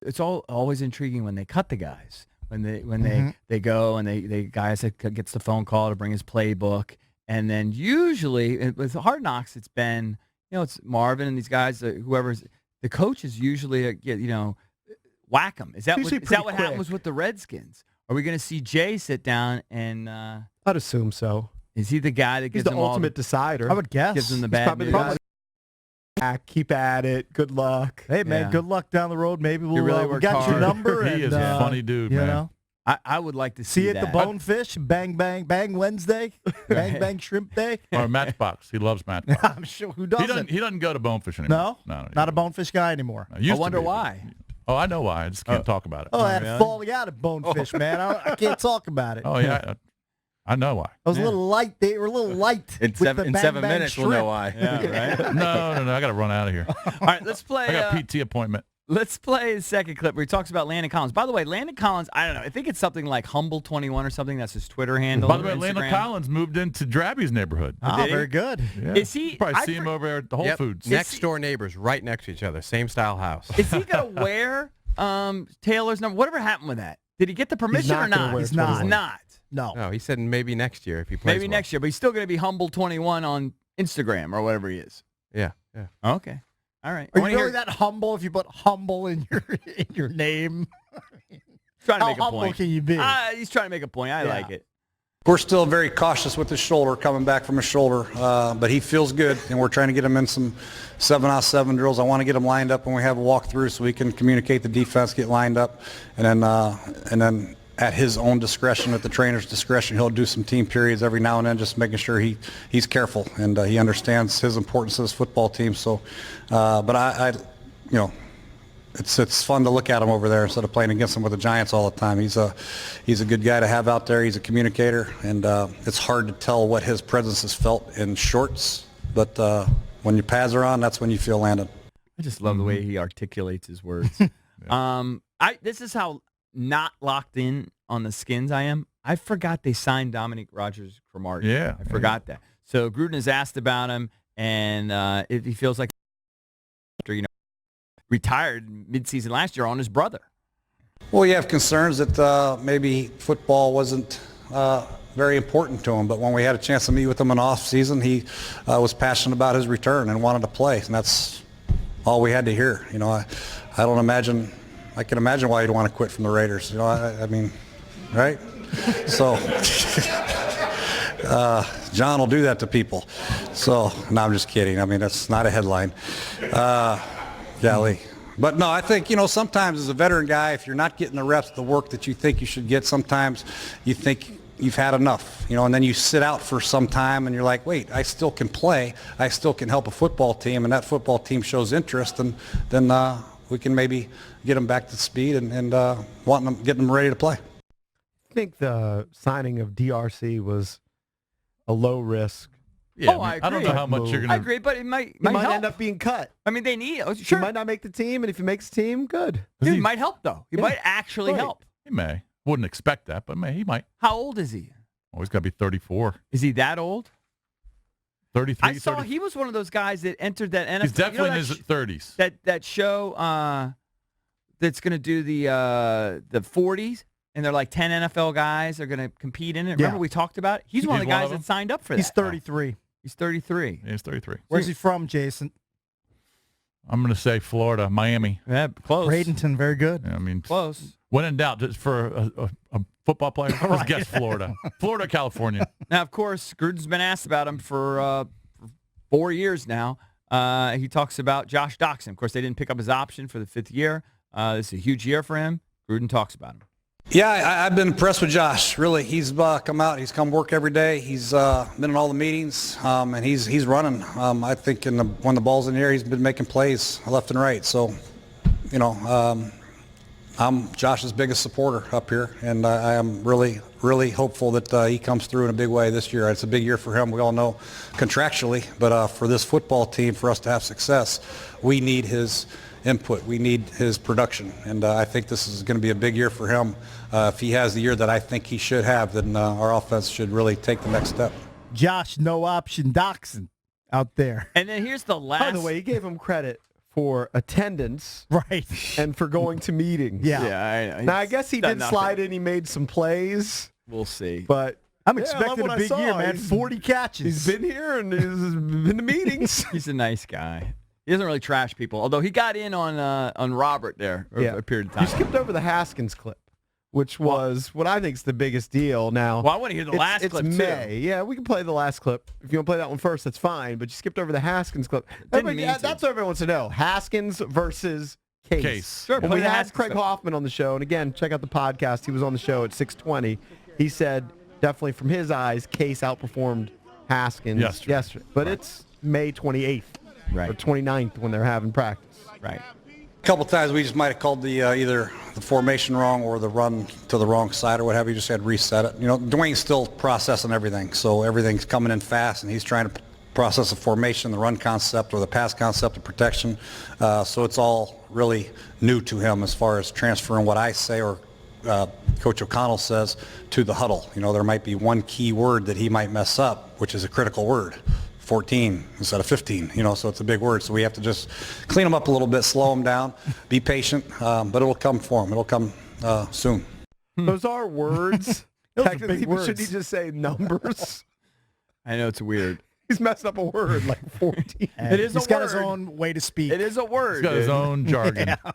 it's always intriguing when they cut the guys. When they go and they guys that gets the phone call to bring his playbook, and then usually with Hard Knocks it's been it's Marvin and these guys whoever's the coach is usually whack them. Is that what happens with the Redskins? Are we going to see Jay sit down and? I'd assume so. Is he the guy that gives them the ultimate decider? I would guess. Gives them the bad news. Keep at it. Good luck. Hey, man, good luck down the road. Maybe we got your number. He is a funny dude, man. I would like to see it that. The Bonefish, bang, bang, bang Wednesday, bang, bang Shrimp Day. Or Matchbox. He loves Matchbox. I'm sure. Who doesn't? He doesn't go to Bonefish anymore. No, not a Bonefish guy anymore. I wonder why. Oh, I know why. I just can't talk about it. Oh, I had a falling out of Bonefish, man. I can't talk about it. Oh, yeah. I know why. I was a little light. They were a little light. In 7 minutes, shrimp. we'll know why. Yeah, right? No. I got to run out of here. All right, let's play. I got a PT appointment. Let's play the second clip where he talks about Landon Collins. By the way, Landon Collins, I don't know. I think it's something like Humble21 or something. That's his Twitter handle. By the way, Landon Collins moved into Drabby's neighborhood. Oh, very good. Yeah. Is he? You probably see him over there at the Whole Foods. Next door neighbors, right next to each other, same style house. Is he going to wear Taylor's number? Whatever happened with that? Did he get the permission or not? He's not. No, he said maybe next year if he plays. Maybe next year, but he's still going to be Humble21 on Instagram or whatever he is. Yeah. Okay. All right. Are you really that humble if you put humble in your name? Trying to make a point. How humble can you be? He's trying to make a point. I like it. We're still very cautious with his shoulder, coming back from his shoulder, but he feels good, and we're trying to get him in some 7-on-7 drills. I want to get him lined up when we have a walkthrough so we can communicate the defense, get lined up, and then at his own discretion, at the trainer's discretion, he'll do some team periods every now and then, just making sure he's careful and he understands his importance to this football team. So, but it's fun to look at him over there instead of playing against him with the Giants all the time. He's a good guy to have out there. He's a communicator, and it's hard to tell what his presence is felt in shorts, but when your pads are on, that's when you feel Landon. I just love the way he articulates his words. This is how not locked in on the Skins I am. I forgot they signed Dominique Rodgers-Cromartie. Yeah. I forgot that. So Gruden has asked about him, and if he feels like after retired midseason last year on his brother. Well, you have concerns that maybe football wasn't very important to him, but when we had a chance to meet with him in off season, he was passionate about his return and wanted to play, and that's all we had to hear. I can imagine why you'd want to quit from the Raiders. I mean, right? So John will do that to people. So, no, I'm just kidding. I mean, that's not a headline. Golly. But no, I think, sometimes as a veteran guy, if you're not getting the reps, the work that you think you should get, sometimes you think you've had enough, and then you sit out for some time and you're like, wait, I still can play. I still can help a football team, and that football team shows interest, and then we can maybe get them back to speed and getting them ready to play. I think the signing of DRC was a low risk. Yeah, I agree. I don't know how much you're going to... I agree, but it might help. End up being cut. I mean, they need... Oh, He sure. might not make the team, and if he makes the team, good. Dude, he might help, though. He might actually help. He may. Wouldn't expect that, but he might. How old is he? Oh, he's got to be 34. Is he that old? 33, I saw 30. he was one of those guys that entered that NFL. He's definitely in his 30s. That show that's going to do the 40s, and they're like 10 NFL guys are going to compete in it. Remember we talked about it? He's one of the guys that signed up for that. He's 33. He's 33. Yeah, he's 33. Where's he from, Jason? I'm going to say Florida, Miami. Yeah, close. Bradenton, very good. Yeah, I mean, close. When in doubt, just for a football player, just guess Florida. Florida, California. Now, of course, Gruden's been asked about him for 4 years now. He talks about Josh Doctson. Of course, they didn't pick up his option for the 5th year. This is a huge year for him. Gruden talks about him. Yeah, I've been impressed with Josh. Really, he's come out. He's come work every day. He's been in all the meetings, and he's running. I think when the ball's in the air, he's been making plays left and right. So, I'm Josh's biggest supporter up here, and I am really, really hopeful that he comes through in a big way this year. It's a big year for him. We all know contractually, but for this football team, for us to have success, we need his input. We need his production, and I think this is going to be a big year for him. If he has the year that I think he should have, then our offense should really take the next step. Josh, no option Doctson out there. And then here's the last. By the way, he gave him credit for attendance Right. and for going to meetings. Yeah. Now, I guess he done did nothing. slide in. He made some plays, We'll see. but I'm yeah, I love expecting what a I big saw. year, man. He's- 40 catches. He's been here and he's been to meetings. He's a nice guy. He doesn't really trash people, although he got in on Robert there for a period of time. You skipped over the Haskins clip, which was what I think is the biggest deal. Now, Well, I want to hear the last it's clip, May. too. Yeah, we can play the last clip. If you want to play that one first, that's fine. But you skipped over the Haskins clip. Didn't mean to. That's what everyone wants to know. Haskins versus Case. Case. Sure, When play we the had Haskins Craig clip. Hoffman on the show, and again, check out the podcast. He was on the show at 6:20. He said definitely from his eyes, Case outperformed Haskins yesterday. But it's May 28th or 29th when they're having practice. Right. A couple times we just might have called the either the formation wrong or the run to the wrong side or what have you. Just had to reset it. You know, Dwayne's still processing everything, so everything's coming in fast, and he's trying to process the formation, the run concept, or the pass concept of protection. So it's all really new to him as far as transferring what I say or Coach O'Connell says to the huddle. You know, there might be one key word that he might mess up, which is a critical word. 14 instead of 15, you know, so it's a big word. So we have to just clean them up a little bit, slow them down, be patient, but it'll come for him. It'll come soon. Those are words. Those are Technically, big but should words. he just say numbers? I know it's weird. He's messed up a word like 14. And It is he's a got his word. own way to speak. It is a word. He's got his dude. own jargon. Yeah.